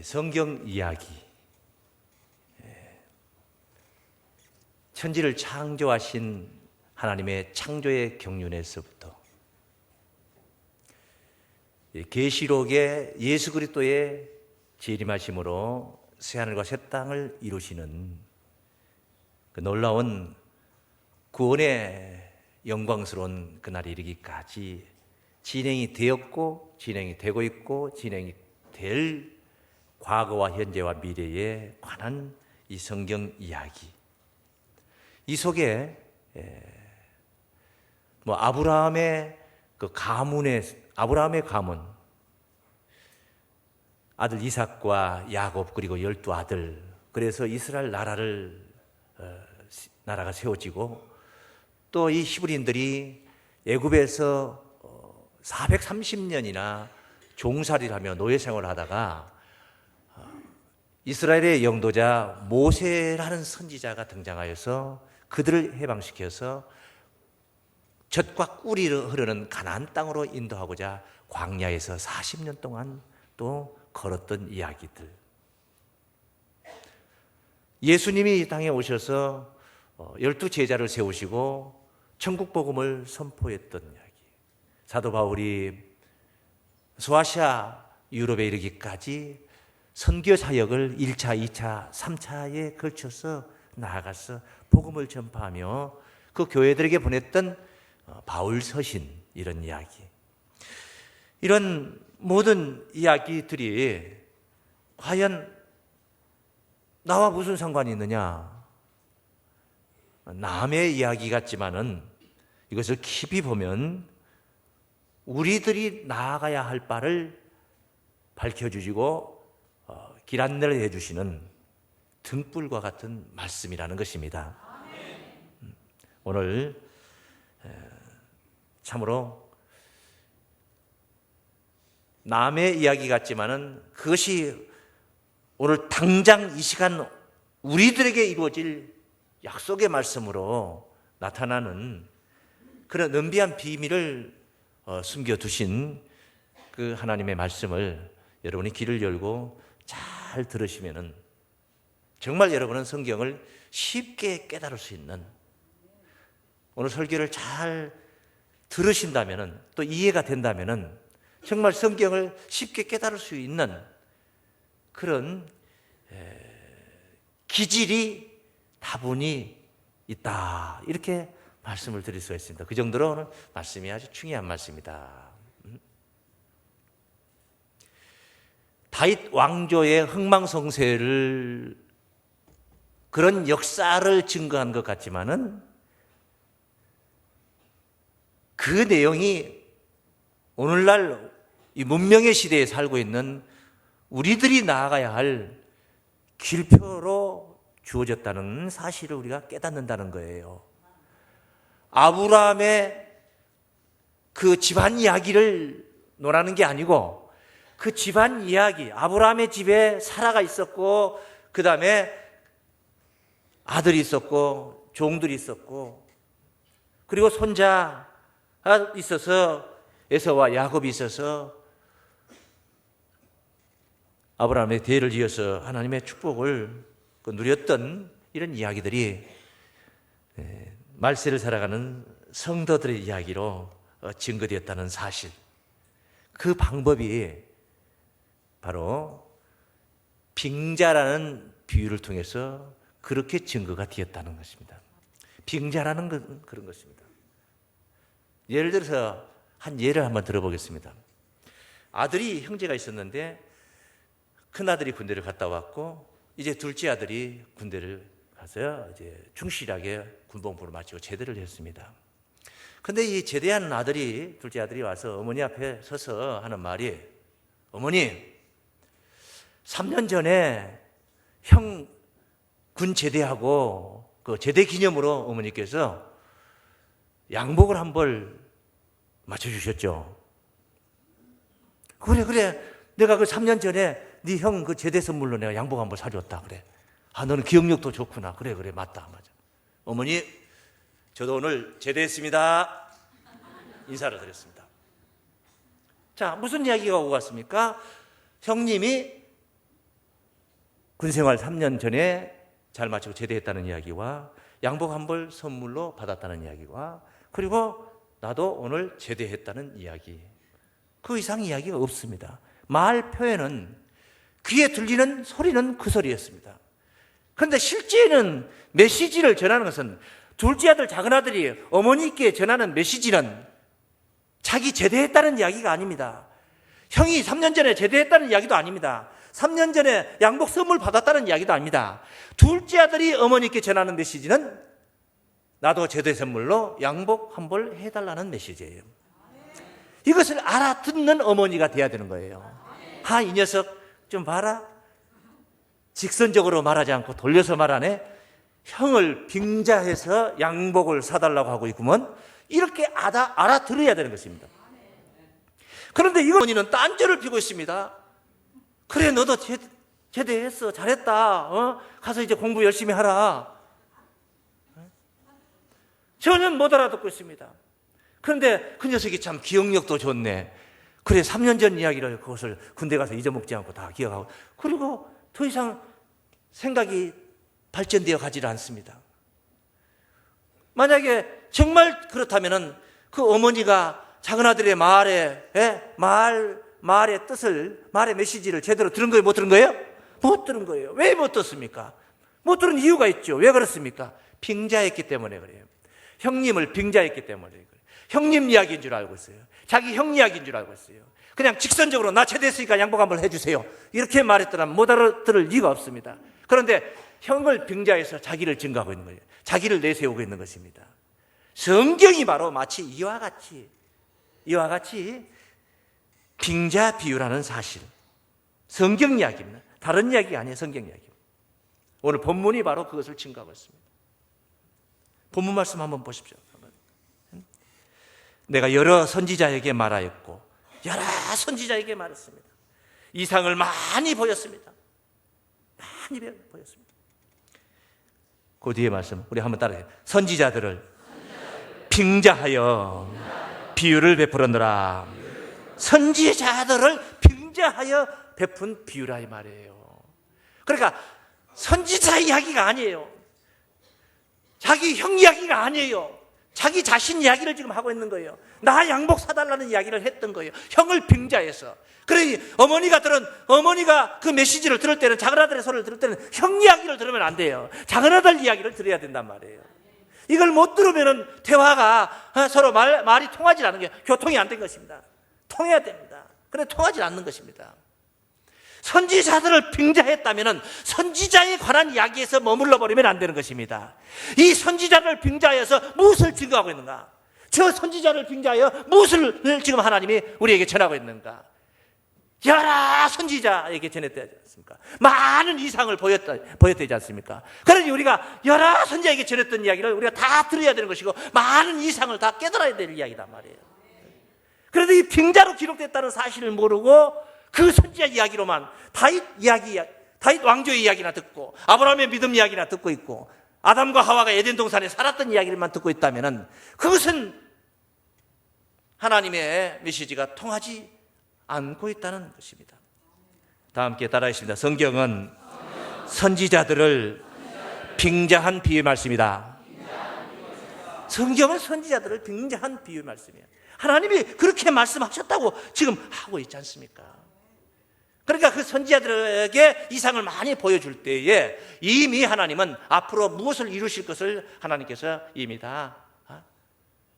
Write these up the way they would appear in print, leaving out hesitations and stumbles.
성경 이야기, 천지를 창조하신 하나님의 창조의 경륜에서부터 계시록의 예수 그리스도의 재림하심으로 새하늘과 새 땅을 이루시는 그 놀라운 구원의 영광스러운 그날이 이르기까지 진행이 되었고 진행이 되고 있고 진행이 될 과거와 현재와 미래에 관한 이 성경 이야기, 이 속에 아브라함의 그 아브라함의 가문, 아들 이삭과 야곱 그리고 12아들, 그래서 이스라엘 나라가 세워지고 또 이 히브리인들이 애굽에서 430년이나 종살이를 하며 노예 생활을 하다가 이스라엘의 영도자 모세라는 선지자가 등장하여서 그들을 해방시켜서 젖과 꿀이 흐르는 가나안 땅으로 인도하고자 광야에서 40년 동안 또 걸었던 이야기들. 예수님이 이 땅에 오셔서 12제자를 세우시고 천국 복음을 선포했던 이야기. 사도 바울이 소아시아 유럽에 이르기까지 선교 사역을 1차, 2차, 3차에 걸쳐서 나아가서 복음을 전파하며 그 교회들에게 보냈던 바울 서신, 이런 이야기. 이런 모든 이야기들이 과연 나와 무슨 상관이 있느냐? 남의 이야기 같지만은 이것을 깊이 보면 우리들이 나아가야 할 바를 밝혀주시고 길 안내를 해주시는 등불과 같은 말씀이라는 것입니다. 오늘 참으로 남의 이야기 같지만은 그것이 오늘 당장 이 시간 우리들에게 이루어질 약속의 말씀으로 나타나는 그런 은비한 비밀을 숨겨두신 그 하나님의 말씀을 여러분이 귀를 열고 잘 들으시면은 정말 여러분은 성경을 쉽게 깨달을 수 있는, 오늘 설교를 잘 들으신다면은 또 이해가 된다면은 정말 성경을 쉽게 깨달을 수 있는 그런 기질이 다분히 있다, 이렇게 말씀을 드릴 수가 있습니다. 그 정도로 오늘 말씀이 아주 중요한 말씀이다. 다윗 왕조의 흥망성쇠를, 그런 역사를 증거한 것 같지만은 그 내용이 오늘날 이 문명의 시대에 살고 있는 우리들이 나아가야 할 길표로 주어졌다는 사실을 우리가 깨닫는다는 거예요. 아브라함의 그 집안 이야기를 논하는 게 아니고 그 집안 이야기, 아브라함의 집에 사라가 있었고 그 다음에 아들이 있었고 종들이 있었고 그리고 손자가 있어서 에서와 야곱이 있어서 아브라함의 대를 이어서 하나님의 축복을 누렸던 이런 이야기들이 말세를 살아가는 성도들의 이야기로 증거되었다는 사실, 그 방법이 바로 빙자라는 비유를 통해서 그렇게 증거가 되었다는 것입니다. 빙자라는 건 그런 것입니다. 예를 들어서 한 예를 한번 들어보겠습니다. 아들이, 형제가 있었는데 큰아들이 군대를 갔다 왔고 이제 둘째 아들이 군대를 가서 이제 충실하게 군복무를 마치고 제대를 했습니다. 근데 이 제대하는 아들이, 둘째 아들이 와서 어머니 앞에 서서 하는 말이, 어머니, 3년 전에 형 군 제대하고 그 제대 기념으로 어머니께서 양복을 한 벌 맞춰주셨죠. 그래. 내가 그 3년 전에 네 형 그 제대 선물로 내가 양복 한 벌 사줬다. 그래. 아, 너는 기억력도 좋구나. 그래. 맞다. 맞아. 어머니, 저도 오늘 제대했습니다. 인사를 드렸습니다. 자, 무슨 이야기가 오고 갔습니까? 형님이 군생활 3년 전에 잘 마치고 제대했다는 이야기와 양복 한 벌 선물로 받았다는 이야기와 그리고 나도 오늘 제대했다는 이야기, 그 이상 이야기가 없습니다. 말 표현은 귀에 들리는 소리는 그 소리였습니다. 그런데 실제는 메시지를 전하는 것은 둘째 아들, 작은 아들이 어머니께 전하는 메시지는 자기 제대했다는 이야기가 아닙니다. 형이 3년 전에 제대했다는 이야기도 아닙니다. 3년 전에 양복 선물 받았다는 이야기도 아닙니다. 둘째 아들이 어머니께 전하는 메시지는 나도 제대 선물로 양복 한 벌 해달라는 메시지예요. 이것을 알아듣는 어머니가 돼야 되는 거예요. 이 녀석 좀 봐라. 직선적으로 말하지 않고 돌려서 말하네. 형을 빙자해서 양복을 사달라고 하고 있구먼. 이렇게 알아들어야 되는 것입니다. 그런데 이 어머니는 딴죄를 피고 있습니다. 그래, 너도 제대했어, 잘했다, 가서 이제 공부 열심히 하라. 전혀 못 알아듣고 있습니다. 그런데 그 녀석이 참 기억력도 좋네. 그래, 3년 전 이야기를 그것을 군대 가서 잊어먹지 않고 다 기억하고, 그리고 더 이상 생각이 발전되어 가지를 않습니다. 만약에 정말 그렇다면은 그 어머니가 작은 아들의 말의 뜻을, 말의 메시지를 제대로 들은 거예요? 못 들은 거예요? 못 들은 거예요. 왜 못 듣습니까? 못 들은 이유가 있죠. 왜 그렇습니까? 빙자했기 때문에 그래요. 형님을 빙자했기 때문에 그래요. 형님 이야기인 줄 알고 있어요. 자기 형 이야기인 줄 알고 있어요. 그냥 직선적으로 나 제대했으니까 양복 한번 해주세요, 이렇게 말했더라면 못 알아들을 이유가 없습니다. 그런데 형을 빙자해서 자기를 증거하고 있는 거예요. 자기를 내세우고 있는 것입니다. 성경이 바로 마치 이와 같이 빙자 비유라는 사실, 성경 이야기입니다. 다른 이야기가 아니에요. 성경 이야기입니다. 오늘 본문이 바로 그것을 증거하고 있습니다. 본문 말씀 한번 보십시오. 내가 여러 선지자에게 말하였고 여러 선지자에게 말했습니다. 이상을 많이 보였습니다. 많이 보였습니다. 그 뒤에 말씀 우리 한번 따라해요. 선지자들을 빙자하여 비유를 베풀었노라. 선지자들을 빙자하여 베푼 비유라 이 말이에요. 그러니까 선지자 이야기가 아니에요. 자기 형 이야기가 아니에요. 자기 자신 이야기를 지금 하고 있는 거예요. 나 양복 사달라는 이야기를 했던 거예요. 형을 빙자해서. 그러니 어머니가 그 메시지를 들을 때는, 작은 아들의 소리를 들을 때는 형 이야기를 들으면 안 돼요. 작은 아들 이야기를 들어야 된단 말이에요. 이걸 못 들으면은 대화가 서로 말이 통하지 않는 게, 교통이 안 된 것입니다. 통해야 됩니다. 그런데 통하지 않는 것입니다. 선지자들을 빙자했다면은 선지자에 관한 이야기에서 머물러 버리면 안 되는 것입니다. 이 선지자를 빙자해서 무엇을 증거하고 있는가? 저 선지자를 빙자하여 무엇을 지금 하나님이 우리에게 전하고 있는가? 여러 선지자에게 전했지 않습니까? 많은 이상을 보였되지 않습니까? 그러니 우리가 여러 선지자에게 전했던 이야기를 우리가 다 들어야 되는 것이고, 많은 이상을 다 깨달아야 될 이야기단 말이에요. 그런데 이 빙자로 기록됐다는 사실을 모르고 그 선지자 이야기로만 다윗 왕조의 이야기나 듣고, 아브라함의 믿음 이야기나 듣고 있고, 아담과 하와가 에덴 동산에 살았던 이야기를만 듣고 있다면은 그것은 하나님의 메시지가 통하지 않고 있다는 것입니다. 다 함께 따라하겠습니다. 성경은 선지자들을 빙자한 비유의 말씀이다. 성경은 선지자들을 빙자한 비유의 말씀이에요. 하나님이 그렇게 말씀하셨다고 지금 하고 있지 않습니까? 그러니까 그 선지자들에게 이상을 많이 보여줄 때에 이미 하나님은 앞으로 무엇을 이루실 것을 하나님께서 이미 다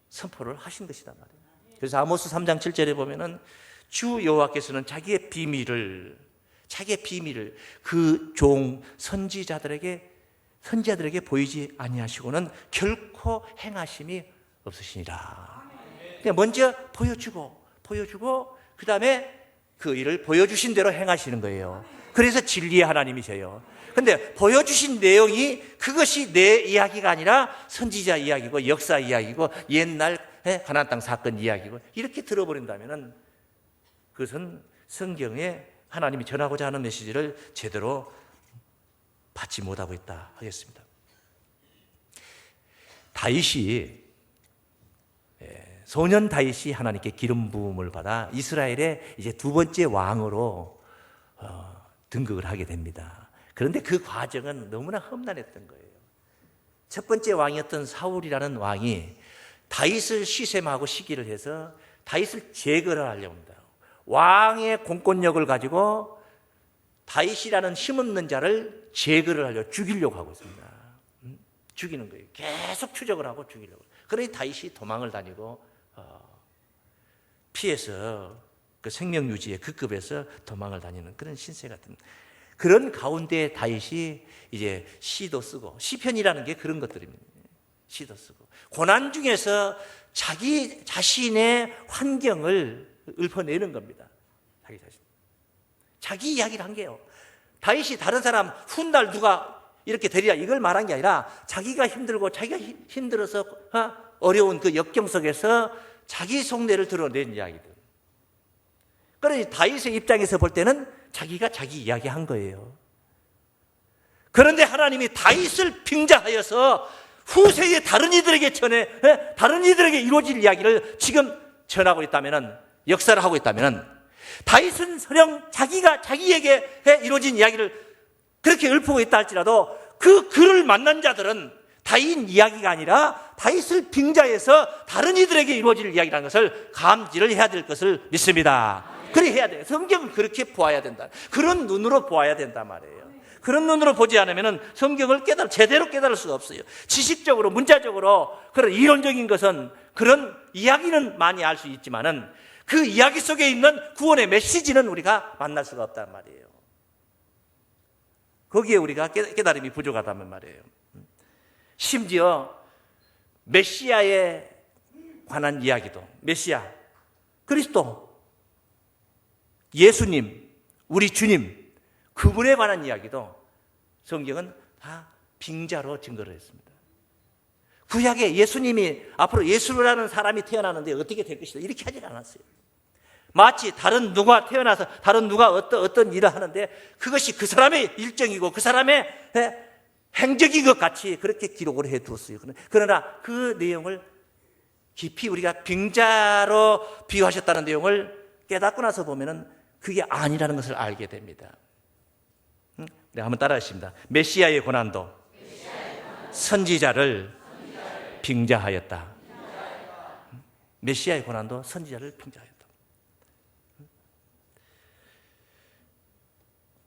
선포를 하신 것이단 말이에요. 그래서 아모스 3장 7절에 보면은 주 여호와께서는 자기의 비밀을 그 종 선지자들에게 보이지 아니하시고는 결코 행하심이 없으시니라. 그러니까 먼저 보여주고 그 다음에 그 일을 보여주신 대로 행하시는 거예요. 그래서 진리의 하나님이세요. 그런데 보여주신 내용이 그것이 내 이야기가 아니라 선지자 이야기고 역사 이야기고 옛날 가나안 땅 사건 이야기고 이렇게 들어버린다면 그것은 성경에 하나님이 전하고자 하는 메시지를 제대로 받지 못하고 있다 하겠습니다. 소년 다윗이 하나님께 기름 부음을 받아 이스라엘의 이제 두 번째 왕으로 등극을 하게 됩니다. 그런데 그 과정은 너무나 험난했던 거예요. 첫 번째 왕이었던 사울이라는 왕이 다윗을 시샘하고 시기를 해서 다윗을 제거를 하려고 합니다. 왕의 공권력을 가지고 다윗이라는 힘없는 자를 제거를 하려고, 죽이려고 하고 있습니다. 죽이는 거예요. 계속 추적을 하고 죽이려고. 그러니 다윗이 도망을 다니고 피해서 그 생명 유지에 급급해서 도망을 다니는 그런 신세 같은, 그런 가운데 다윗이 이제 시도 쓰고, 시편이라는 게 그런 것들입니다. 시도 쓰고 고난 중에서 자기 자신의 환경을 읊어내는 겁니다. 자기 이야기를 한 게요. 다윗이 다른 사람 훗날 누가 이렇게 되리라 이걸 말한 게 아니라 자기가 힘들고 자기가 힘들어서 어려운 그 역경 속에서 자기 속내를 드러낸 이야기들. 그러니 다윗의 입장에서 볼 때는 자기가 자기 이야기한 거예요. 그런데 하나님이 다윗을 빙자하여서 후세의 다른 이들에게 전해, 다른 이들에게 이루어질 이야기를 지금 전하고 있다면, 역사를 하고 있다면, 다윗은 설령 자기가 자기에게 이루어진 이야기를 그렇게 읊고 있다 할지라도 그 그를 만난 자들은 다윗 이야기가 아니라 다윗을 빙자해서 다른 이들에게 이루어질 이야기라는 것을 감지를 해야 될 것을 믿습니다. 그래 해야 돼요. 성경은 그렇게 보아야 된다. 그런 눈으로 보아야 된단 말이에요. 그런 눈으로 보지 않으면 성경을 제대로 깨달을 수가 없어요. 지식적으로, 문자적으로, 그런 이론적인 것은, 그런 이야기는 많이 알 수 있지만은 그 이야기 속에 있는 구원의 메시지는 우리가 만날 수가 없단 말이에요. 거기에 우리가 깨달음이 부족하다면 말이에요. 심지어 메시아에 관한 이야기도, 메시아, 그리스도, 예수님, 우리 주님, 그분에 관한 이야기도 성경은 다 빙자로 증거를 했습니다. 구약에 예수님이 앞으로 예수라는 사람이 태어나는데 어떻게 될 것이다 이렇게 하지 않았어요. 마치 다른 누가 태어나서 다른 누가 어떤 일을 하는데 그것이 그 사람의 일정이고 그 사람의 행적인 것 같이 그렇게 기록을 해 두었어요. 그러나 그 내용을 깊이 우리가 빙자로 비유하셨다는 내용을 깨닫고 나서 보면은 그게 아니라는 것을 알게 됩니다. 네, 한번 따라하십니다. 메시아의 고난도 선지자를 빙자하였다. 메시아의 고난도 선지자를 빙자하였다.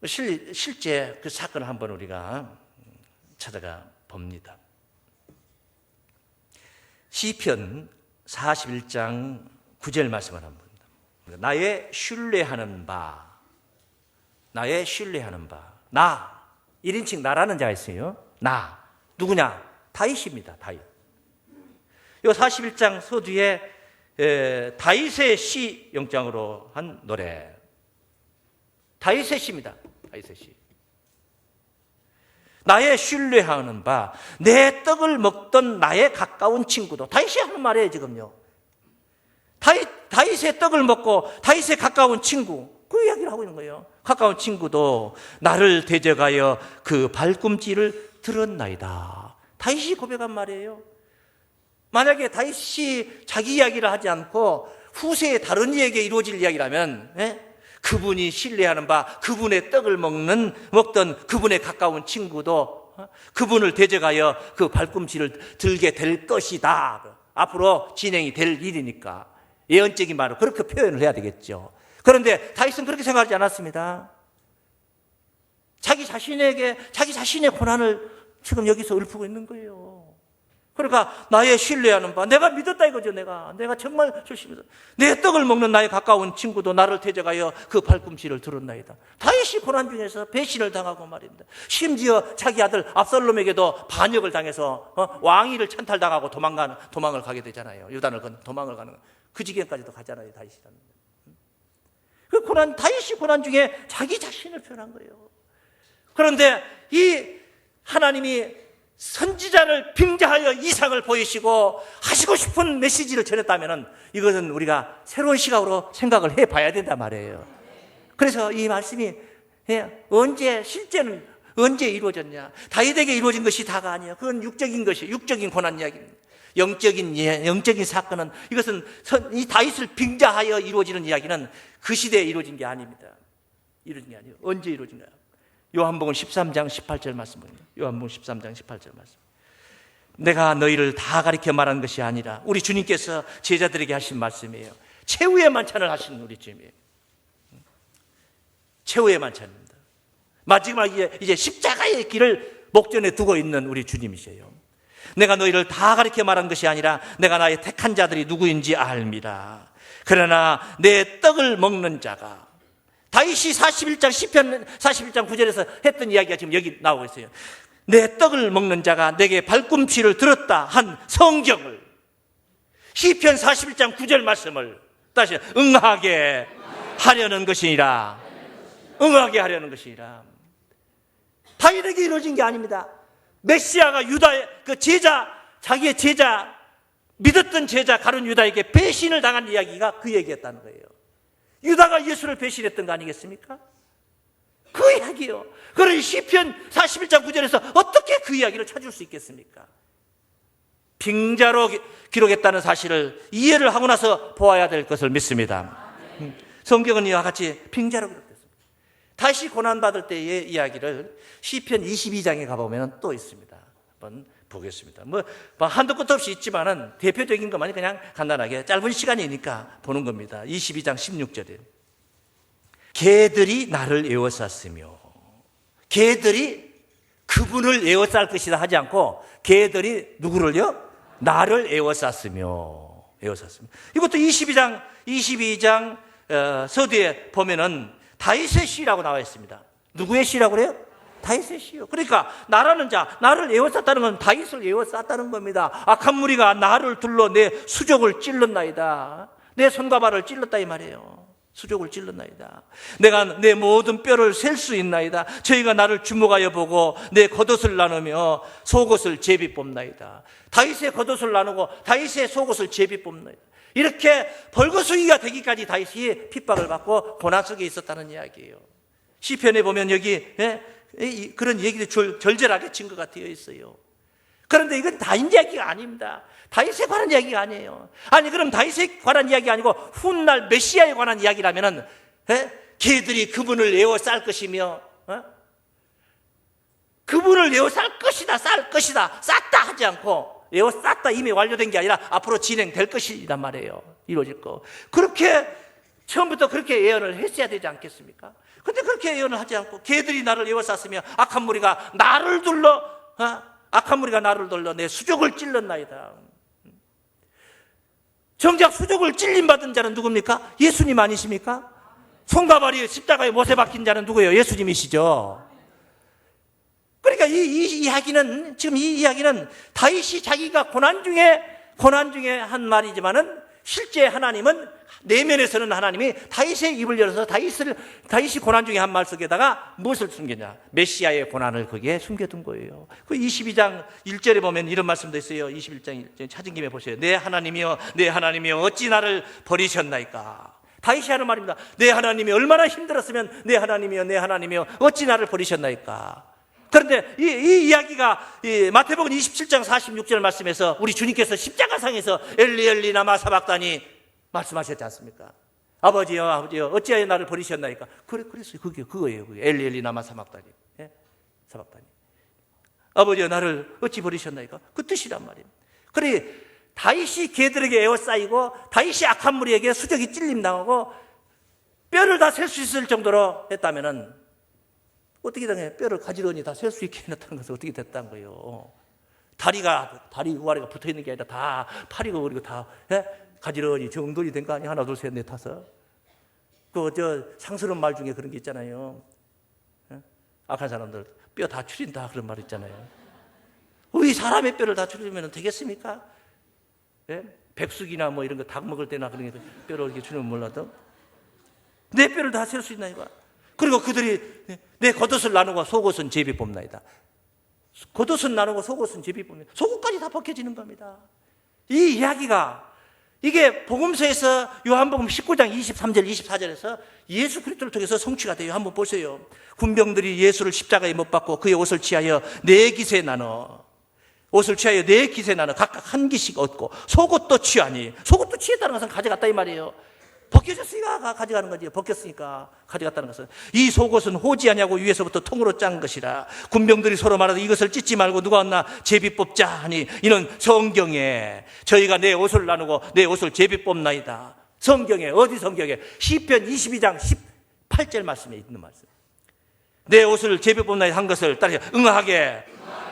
실제 그 사건을 한번 우리가 찾아가 봅니다. 시편 41장 9절 말씀을 한번 봅니다. 나의 신뢰하는 바, 나의 신뢰하는 바, 나, 1인칭 나라는 자가 있어요. 나, 누구냐? 다윗입니다. 다윗. 이 41장 서두에 다윗의 시 영장으로 한 노래, 다윗의 시입니다. 다윗의 시. 나의 신뢰하는 바, 내 떡을 먹던 나의 가까운 친구도, 다윗이 하는 말이에요 지금요. 다윗의 떡을 먹고 다윗의 가까운 친구, 그 이야기를 하고 있는 거예요. 가까운 친구도 나를 대적하여 그 발꿈치를 들었나이다. 다윗이 고백한 말이에요. 만약에 다윗이 자기 이야기를 하지 않고 후세에 다른 이에게 이루어질 이야기라면 그분이 신뢰하는 바, 그분의 떡을 먹던 그분의 가까운 친구도 그분을 대적하여 그 발꿈치를 들게 될 것이다. 앞으로 진행이 될 일이니까 예언적인 말로 그렇게 표현을 해야 되겠죠. 그런데 다윗은 그렇게 생각하지 않았습니다. 자기 자신의 고난을 지금 여기서 읊고 있는 거예요. 그러니까 나의 신뢰하는 바, 내가 믿었다 이거죠. 내가 정말 조심해서 내 떡을 먹는 나의 가까운 친구도 나를 대적하여 그 발꿈치를 들었나이다. 다윗이 고난 중에서 배신을 당하고 말입니다. 심지어 자기 아들 압살롬에게도 반역을 당해서 왕위를 찬탈당하고 도망을 가게 되잖아요. 요단을 건너 도망을 가는 그 지경까지도 가잖아요. 다윗이라는 그 고난, 다윗이 고난 중에 자기 자신을 표현한 거예요. 그런데 이 하나님이 선지자를 빙자하여 이상을 보이시고 하시고 싶은 메시지를 전했다면 이것은 우리가 새로운 시각으로 생각을 해봐야 된단 말이에요. 그래서 이 말씀이 실제는 언제 이루어졌냐? 다윗에게 이루어진 것이 다가 아니야. 그건 육적인 고난 이야기입니다. 영적인 사건은, 이것은 이 다윗을 빙자하여 이루어지는 이야기는 그 시대에 이루어진 게 아닙니다. 이루어진 게 아니에요. 언제 이루어진 거야? 요한복음 13장 18절 말씀입니다. 요한복음 13장 18절 말씀. 내가 너희를 다 가리켜 말한 것이 아니라, 우리 주님께서 제자들에게 하신 말씀이에요. 최후의 만찬을 하신 우리 주님이에요. 최후의 만찬입니다. 마지막 이제 십자가의 길을 목전에 두고 있는 우리 주님이세요. 내가 너희를 다 가리켜 말한 것이 아니라 내가 나의 택한 자들이 누구인지 알미라. 그러나 내 떡을 먹는 자가, 다윗이 41장 시편 41장 9절에서 했던 이야기가 지금 여기 나오고 있어요. 내 떡을 먹는 자가 내게 발꿈치를 들었다 한 성경을, 시편 41장 9절 말씀을 다시 응하게 하려는 것이니라. 응하게 하려는 것이니라. 다윗에게 이루어진 게 아닙니다. 메시아가 유다의 그 제자, 자기의 제자, 믿었던 제자 가룟 유다에게 배신을 당한 이야기가 그 얘기였다는 거예요. 유다가 예수를 배신했던 거 아니겠습니까? 그 이야기요. 그런 시편 41장 9절에서 어떻게 그 이야기를 찾을 수 있겠습니까? 빙자로 기록했다는 사실을 이해를 하고 나서 보아야 될 것을 믿습니다. 성경은 이와 같이 빙자로 기록됐습니다. 다시 고난받을 때의 이야기를 시편 22장에 가보면 또 있습니다. 한번 보겠습니다. 뭐 한도 끝도 없이 있지만은 대표적인 것만 그냥 간단하게 짧은 시간이니까 보는 겁니다. 22장 16절에 개들이 나를 에워쌌으며, 개들이 그분을 에워쌀 것이다 하지 않고 개들이 누구를요? 나를 에워쌌으며. 이것도 22장 서두에 보면은 다윗의 시라고 나와 있습니다. 누구의 시라고 그래요? 다윗의 시요. 그러니까 나라는 자, 나를 에워쌌다는 건 다윗을 에워쌌다는 겁니다. 악한 무리가 나를 둘러 내 수족을 찔렀나이다. 내 손과 발을 찔렀다 이 말이에요. 수족을 찔렀나이다. 내가 내 모든 뼈를 셀 수 있나이다. 저희가 나를 주목하여 보고 내 겉옷을 나누며 속옷을 제비 뽑나이다. 다윗의 겉옷을 나누고 다윗의 속옷을 제비 뽑나이다. 이렇게 벌거숭이가 되기까지 다윗이 핍박을 받고 고난 속에 있었다는 이야기예요. 시편에 보면 여기 그런 얘기를 절절하게 증거가 되어 있어요. 그런데 이건 다윗 이야기가 아닙니다. 다윗에 관한 이야기가 아니에요. 아니 그럼 다윗에 관한 이야기 아니고 훗날 메시아에 관한 이야기라면은 개들이 그분을 에워쌀 것이며 그분을 에워쌀 것이다, 쌀 것이다, 쌌다 하지 않고 에워쌌다 이미 완료된 게 아니라 앞으로 진행될 것이란 말이에요. 이루어질 거. 그렇게 처음부터 그렇게 예언을 했어야 되지 않겠습니까? 근데 그렇게 예언을 하지 않고 개들이 나를 에워쌌으며 악한 무리가 나를 둘러 내 수족을 찔렀나이다. 정작 수족을 찔림받은 자는 누굽니까? 예수님 아니십니까? 손과 발이 십자가에 못에 박힌 자는 누구예요? 예수님이시죠. 그러니까 이 이야기는, 지금 이 이야기는 다윗이 자기가 고난 중에 한 말이지만은 실제 하나님은, 내면에서는 하나님이 다윗의 입을 열어서 다윗이 고난 중에 한 말 속에다가 무엇을 숨겼냐? 메시아의 고난을 거기에 숨겨둔 거예요. 그 22장 1절에 보면 이런 말씀도 있어요. 21장 1절 찾은 김에 보세요. 내 하나님이여, 내 하나님이여, 어찌 나를 버리셨나이까? 다윗이 하는 말입니다. 내 하나님이 얼마나 힘들었으면 내 하나님이여, 내 하나님이여, 어찌 나를 버리셨나이까? 그런데 이 이야기가 마태복음 27장 46절 말씀에서 우리 주님께서 십자가상에서 엘리 엘리 라마 사박다니 말씀하셨지 않습니까? 아버지여, 아버지여, 어찌하여 나를 버리셨나이까? 그랬어요. 그거예요. 엘리 엘리 라마 사박다니. 사박다니. 아버지여, 나를 어찌 버리셨나이까? 그 뜻이란 말이에요. 그래, 다윗이 개들에게 에워싸이고 다윗이 악한 무리에게 수족이 찔림당하고 뼈를 다 셀 수 있을 정도로 했다면은 어떻게 당해? 뼈를 가지런히 다 셀 수 있게 해놨다는 것은 어떻게 됐다는 거예요? 다리 우아래가 붙어 있는 게 아니라 다 팔이고 그리고 다 가지런히 정돈이 된 거 아니야? 하나, 둘, 셋, 넷, 다섯. 상스러운 말 중에 그런 게 있잖아요. 악한 사람들 뼈 다 추린다 그런 말 있잖아요. 우리 사람의 뼈를 다 추리면 되겠습니까? 백숙이나 뭐 이런 거 닭 먹을 때나 그런 게 뼈를 이렇게 추리면 몰라도 내 뼈를 다 셀 수 있나 이거. 그리고 그들이 내 겉옷을 나누고 속옷은 제비 뽑나이다. 겉옷은 나누고 속옷은 제비 뽑나이다. 속옷까지 다 벗겨지는 겁니다. 이 이야기가, 이게 복음서에서 요한복음 19장 23절 24절에서 예수 그리스도를 통해서 성취가 돼요. 한번 보세요. 군병들이 예수를 십자가에 못 박고 그의 옷을 취하여 네 깃에 나눠 각각 한 기씩 얻고 속옷도 취하니, 속옷도 취했다는 것은 가져갔다 이 말이에요. 벗겨졌으니까 가져가는 거지. 벗겼으니까 가져갔다는 것은 이 속옷은 호지 아니하고 위에서부터 통으로 짠 것이라. 군병들이 서로 말하되 이것을 찢지 말고 누가 왔나 제비 뽑자 하니 이는 성경에 저희가 내 옷을 나누고 내 옷을 제비 뽑나이다. 성경에, 어디 성경에? 시편 22장 18절 말씀에 있는 말씀. 내 옷을 제비 뽑나이다 한 것을 따라 응하게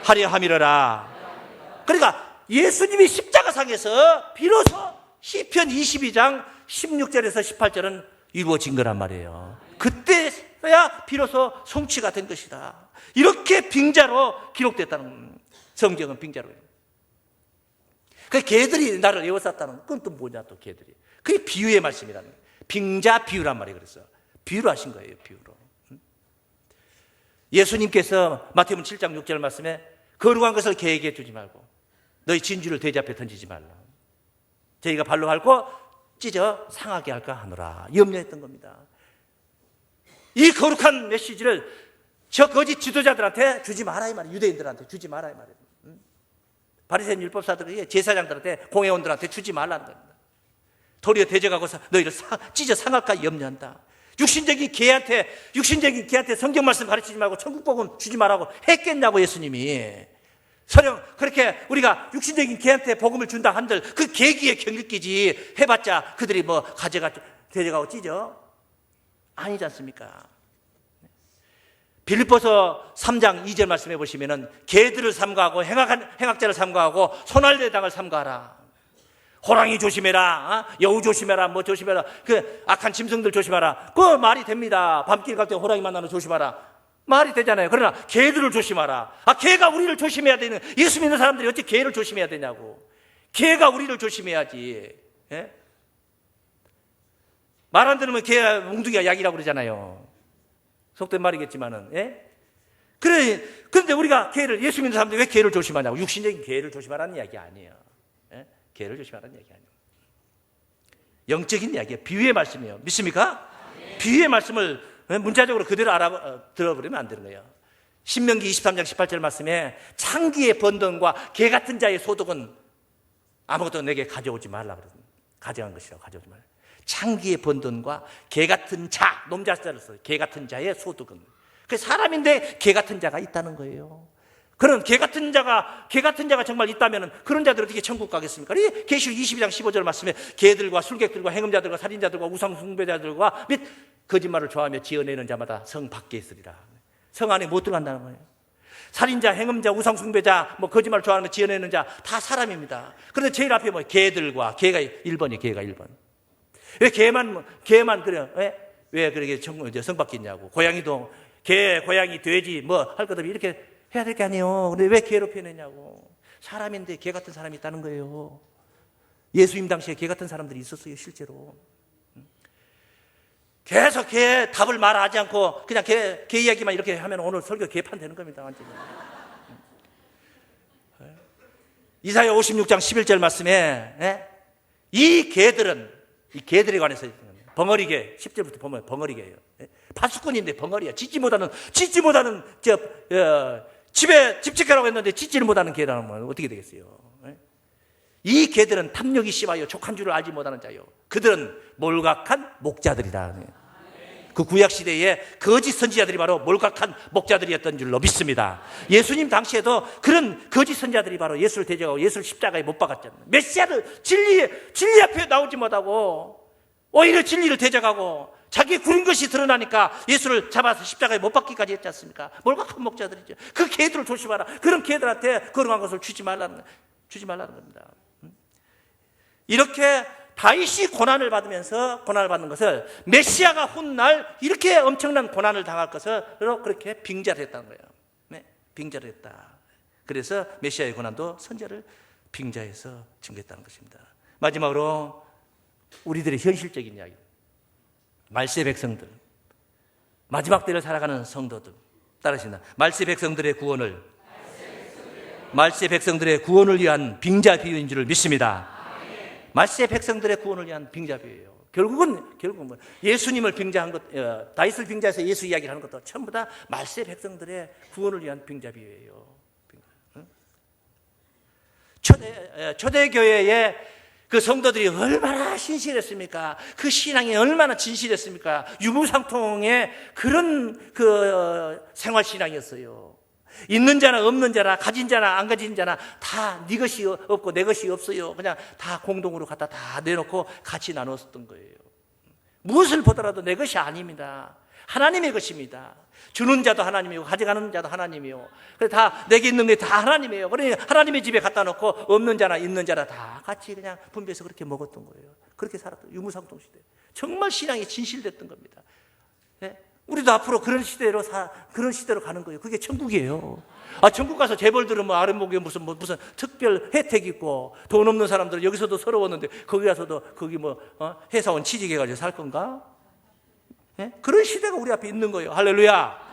하려 함이러라. 그러니까 예수님이 십자가상에서 비로소 시편 22장 16절에서 18절은 이루어진 거란 말이에요. 그때야 비로소 성취가 된 것이다. 이렇게 빙자로 기록됐다는, 성경은 빙자로. 그 개들이 나를 에워쌌다는 건 또 뭐냐, 또 개들이. 그게 비유의 말씀이라는 거예요. 빙자 비유란 말이에요. 그래서 비유로 하신 거예요. 비유로. 예수님께서 마태복음 7장 6절 말씀에 거룩한 것을 개에게 주지 말고 너희 진주를 돼지 앞에 던지지 말라. 저희가 발로 밟고 찢어 상하게 할까 하노라 염려했던 겁니다. 이 거룩한 메시지를 저 거짓 지도자들한테 주지 마라 이 말이에요. 유대인들한테 주지 마라 이 말이에요. 바리새인 율법사들이 제사장들한테 공회원들한테 주지 말라는 겁니다. 도리어 대적하고 너희를 찢어 상할까 염려한다. 육신적인 개한테 성경 말씀 가르치지 말고 천국 복음 주지 말라고 했겠냐고 예수님이. 설령 그렇게 우리가 육신적인 개한테 복음을 준다 한들 그 개기에 경력기지 해봤자 그들이 뭐 데려가고 찢어? 아니지 않습니까? 빌립보서 3장 2절 말씀해 보시면은 개들을 삼가하고 행악자를 삼가하고 손할대당을 삼가하라. 호랑이 조심해라, 여우 조심해라, 뭐 조심해라, 그 악한 짐승들 조심하라. 그 말이 됩니다. 밤길 갈 때 호랑이 만나면 조심하라. 말이 되잖아요. 그러나 개들을 조심하라. 개가 우리를 조심해야 되는, 예수 믿는 사람들이 어찌 개를 조심해야 되냐고. 개가 우리를 조심해야지. 예? 말 안 들으면 개 몽둥이가 약이라고 그러잖아요. 속된 말이겠지만은. 예? 그런데 우리가 예수 믿는 사람들이 왜 개를 조심하냐고. 육신적인 개를 조심하라는 이야기 아니에요. 예? 개를 조심하라는 이야기 아니에요. 영적인 이야기예요. 비유의 말씀이에요. 믿습니까? 네. 비유의 말씀을 문자적으로 그대로 들어버리면 안 되는 거예요. 신명기 23장 18절 말씀에 창기의 번don과 개 같은 자의 소득은 아무것도 내게 가져오지 말라 그러거든요. 가져간 것이라고 가져오지 말라. 창기의 번don과 개 같은 자, 놈자자를 써요. 개 같은 자의 소득은. 그 사람인데 개 같은 자가 있다는 거예요. 그런 개 같은 자가 정말 있다면 그런 자들 어떻게 천국 가겠습니까? 계시록 22장 15절 말씀에 개들과 술객들과 행음자들과 살인자들과 우상숭배자들과 및 거짓말을 좋아하며 지어내는 자마다 성 밖에 있으리라. 성 안에 못 들어간다는 거예요. 살인자, 행음자, 우상숭배자, 뭐 거짓말을 좋아하며 지어내는 자 다 사람입니다. 그런데 제일 앞에 뭐 개들과 개가 1번이에요. 개가 1번. 왜 개만 그래요? 왜 그렇게 성 밖에 있냐고. 고양이도 개, 고양이, 돼지 뭐 할 것 없이 이렇게 해야 될 게 아니에요. 근데 왜 개로 표현했냐고. 사람인데 개 같은 사람이 있다는 거예요. 예수님 당시에 개 같은 사람들이 있었어요, 실제로. 계속 개 답을 말하지 않고 그냥 개 이야기만 이렇게 하면 오늘 설교 개판 되는 겁니다, 완전히. 이사야 56장 11절 말씀에 이 개들에 관해서 벙어리개, 10절부터 보면 벙어리개예요. 파수꾼인데 벙어리야. 짖지 못하는 집에 집지가라고 했는데 짖지를 못하는 개라는 건 어떻게 되겠어요? 이 개들은 탐욕이 심하여 족한 줄을 알지 못하는 자요. 그들은 몰각한 목자들이다. 그 구약시대에 거짓 선지자들이 바로 몰각한 목자들이었던 줄로 믿습니다. 예수님 당시에도 그런 거짓 선지자들이 바로 예수를 대적하고 예수를 십자가에 못 박았잖아요. 메시아를 진리 앞에 나오지 못하고 오히려 진리를 대적하고 자기 구린 것이 드러나니까 예수를 잡아서 십자가에 못 박기까지 했지 않습니까? 몰각한 목자들이죠. 그 개들을 조심하라. 그런 개들한테 거룩한 것을 주지 말라는 겁니다. 이렇게 다윗이 고난을 받는 것을 메시아가 훗날 이렇게 엄청난 고난을 당할 것으로 그렇게 빙자를 했다는 거예요. 네, 빙자를 했다. 그래서 메시아의 고난도 선자를 빙자해서 증거했다는 것입니다. 마지막으로 우리들의 현실적인 이야기. 말세 백성들, 마지막 때를 살아가는 성도들 따르신다. 말세 백성들의 구원을 위한 빙자 비유인 줄 믿습니다. 말세 백성들의 구원을 위한 빙자 비유예요. 결국은 예수님을 빙자한 것, 다윗을 빙자해서 예수 이야기를 하는 것도 전부 다 말세 백성들의 구원을 위한 빙자 비유예요. 초대교회의 그 성도들이 얼마나 신실했습니까? 그 신앙이 얼마나 진실했습니까? 유무상통의 그런 생활 신앙이었어요. 있는 자나 없는 자나 가진 자나 안 가진 자나 다 네 것이 없고 내 것이 없어요. 그냥 다 공동으로 갖다 다 내놓고 같이 나눴었던 거예요. 무엇을 보더라도 내 것이 아닙니다. 하나님의 것입니다. 주는 자도 하나님이고 가져가는 자도 하나님이요. 그래서 다 내게 있는 게 다 하나님이에요. 그러니 하나님의 집에 갖다 놓고 없는 자나 있는 자나 다 같이 그냥 분배해서 그렇게 먹었던 거예요. 그렇게 살았던 유무상통 시대. 정말 신앙이 진실됐던 겁니다. 네? 우리도 앞으로 그런 시대로 가는 거예요. 그게 천국이에요. 천국 가서 재벌 들으면 아랫목에 무슨 특별 혜택 있고 돈 없는 사람들은 여기서도 서러웠는데 거기 가서도 거기 회사원 취직해가지고 살 건가? 네? 그런 시대가 우리 앞에 있는 거예요. 할렐루야.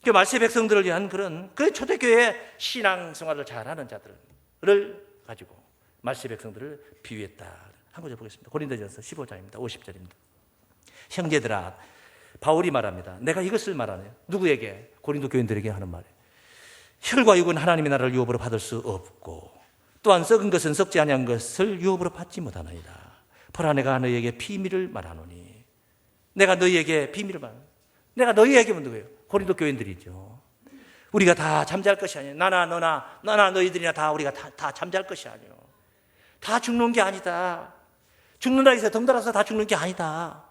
그 말세 백성들을 위한 그 초대교회 신앙생활을 잘하는 자들을 가지고 말세 백성들을 비유했다. 한 구절 보겠습니다. 고린도전서 15장입니다. 50절입니다. 형제들아, 바울이 말합니다. 내가 이것을 말하네요. 누구에게? 고린도 교인들에게 하는 말이에요. 혈과 육은 하나님의 나라를 유업으로 받을 수 없고 또한 썩은 것은 썩지 아니한 것을 유업으로 받지 못하나이다. 보라, 내가 너희에게 비밀을 말하노니. 내가 너희에게 비밀을 말하노니. 내가 너희에게 누구예요? 고린도 교인들이죠. 우리가 다 잠잘 것이 아니에요. 나나 너나 너희들이나 다 우리가 다 잠잘 것이 아니에요. 다 죽는 게 아니다. 죽는다 해서 덩달아서 다 죽는 게 아니다.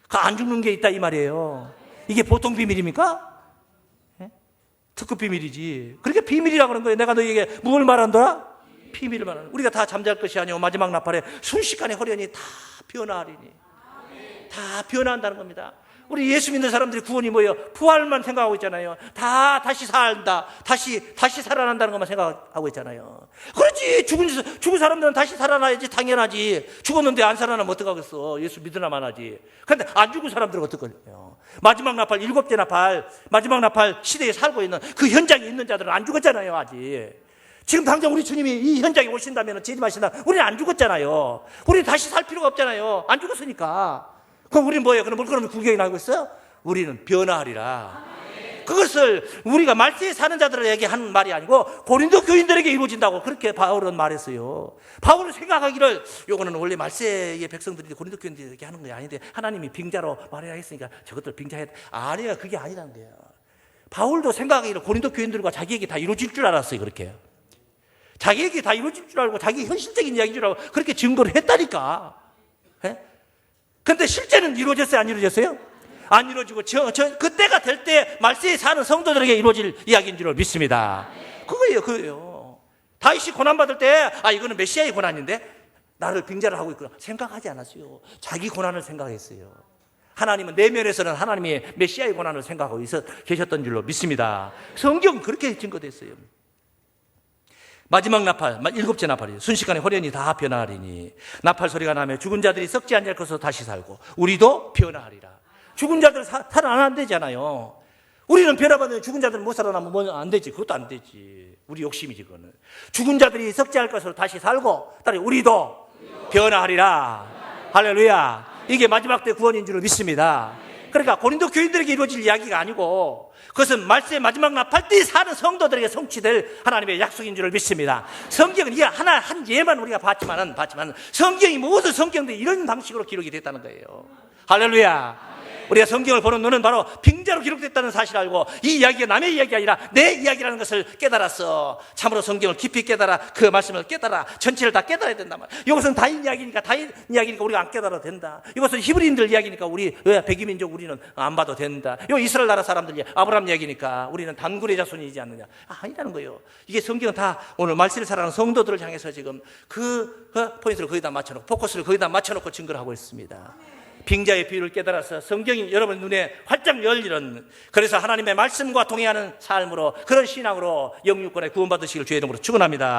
안 죽는 게 있다 이 말이에요. 이게 보통 비밀입니까? 네? 특급 비밀이지. 그렇게 비밀이라고 그런 거예요. 내가 너희에게 뭘 말한다? 비밀을 말하는. 우리가 다 잠잘 것이 아니오. 마지막 나팔에 순식간에 호련히 다 변화하리니. 다 변화한다는 겁니다. 우리 예수 믿는 사람들이 구원이 뭐예요? 부활만 생각하고 있잖아요. 다시 살다. 다시 살아난다는 것만 생각하고 있잖아요. 그렇지. 죽은 사람들은 다시 살아나야지. 당연하지. 죽었는데 안 살아나면 어떡하겠어. 예수 믿으나만 하지. 그런데 안 죽은 사람들은 어떡하냐. 마지막 나팔, 7째 나팔, 마지막 나팔 시대에 살고 있는 그 현장에 있는 자들은 안 죽었잖아요. 아직. 지금 당장 우리 주님이 이 현장에 오신다면, 재림하신다면 우리는 안 죽었잖아요. 우리는 다시 살 필요가 없잖아요. 안 죽었으니까. 그럼 우리는 뭐예요? 그러면 구경이나 하고 있어요? 우리는 변화하리라. 그것을 우리가 말세에 사는 자들에게 하는 말이 아니고 고린도 교인들에게 이루어진다고 그렇게 바울은 말했어요. 바울은 생각하기를 요거는 원래 말세의 백성들이 고린도 교인들에게 하는 게 아닌데 하나님이 빙자로 말해야 했으니까 저것들 빙자해. 아니에요. 그게 아니란 거예요. 바울도 생각하기를 고린도 교인들과 자기에게 다 이루어질 줄 알았어요. 그렇게. 자기에게 다 이루어질 줄 알고 자기 현실적인 이야기인 줄 알고 그렇게 증거를 했다니까. 근데 실제는 이루어졌어요? 안 이루어졌어요? 안 이루어지고 그때가 될 때 말세에 사는 성도들에게 이루어질 이야기인 줄 믿습니다. 그거예요. 다윗이 고난받을 때 이거는 메시아의 고난인데 나를 빙자를 하고 있구나 생각하지 않았어요. 자기 고난을 생각했어요. 하나님은 내면에서는 하나님의 메시아의 고난을 생각하고 계셨던 줄로 믿습니다. 성경은 그렇게 증거됐어요. 마지막 나팔, 7째 나팔이에요. 순식간에 호련히 다 변화하리니 나팔 소리가 나며 죽은 자들이 썩지 않을 것으로 다시 살고 우리도 변화하리라. 죽은 자들 살아나면 안 되잖아요. 우리는 변화받으면 죽은 자들은 못 살아나면 안 되지. 그것도 안 되지. 우리 욕심이지 그거는. 죽은 자들이 썩지 않을 것으로 다시 살고 따라 우리도 변화하리라. 할렐루야. 이게 마지막 때 구원인 줄 믿습니다. 그러니까 고린도 교인들에게 이루어질 이야기가 아니고 그것은 말세의 마지막 나팔 때 사는 성도들에게 성취될 하나님의 약속인 줄 믿습니다. 성경은 이게 한 예만 우리가 봤지만 성경이 모든 성경들이 이런 방식으로 기록이 됐다는 거예요. 할렐루야. 우리가 성경을 보는 눈은 바로 빙자로 기록됐다는 사실을 알고 이 이야기가 남의 이야기가 아니라 내 이야기라는 것을 깨달았어. 참으로 성경을 깊이 깨달아 그 말씀을 깨달아 전체를 다 깨달아야 된단 말이야. 이것은 다인 이야기니까 우리가 안 깨달아도 된다. 이것은 히브리인들 이야기니까 우리 백이민족 우리는 안 봐도 된다. 이 이스라엘 나라 사람들 아브라함 이야기니까 우리는 단군의 자손이지 않느냐. 아니라는 거예요. 이게 성경은 다 오늘 말씀을 사랑하는 성도들을 향해서 지금 그 포인트를 거기다 맞춰놓고 포커스를 거기다 맞춰놓고 증거를 하고 있습니다. 빙자의 비유를 깨달아서 성경이 여러분 눈에 활짝 열리는 그래서 하나님의 말씀과 동행하는 삶으로 그런 신앙으로 영육권에 구원받으시길 주의 이름으로 축원합니다.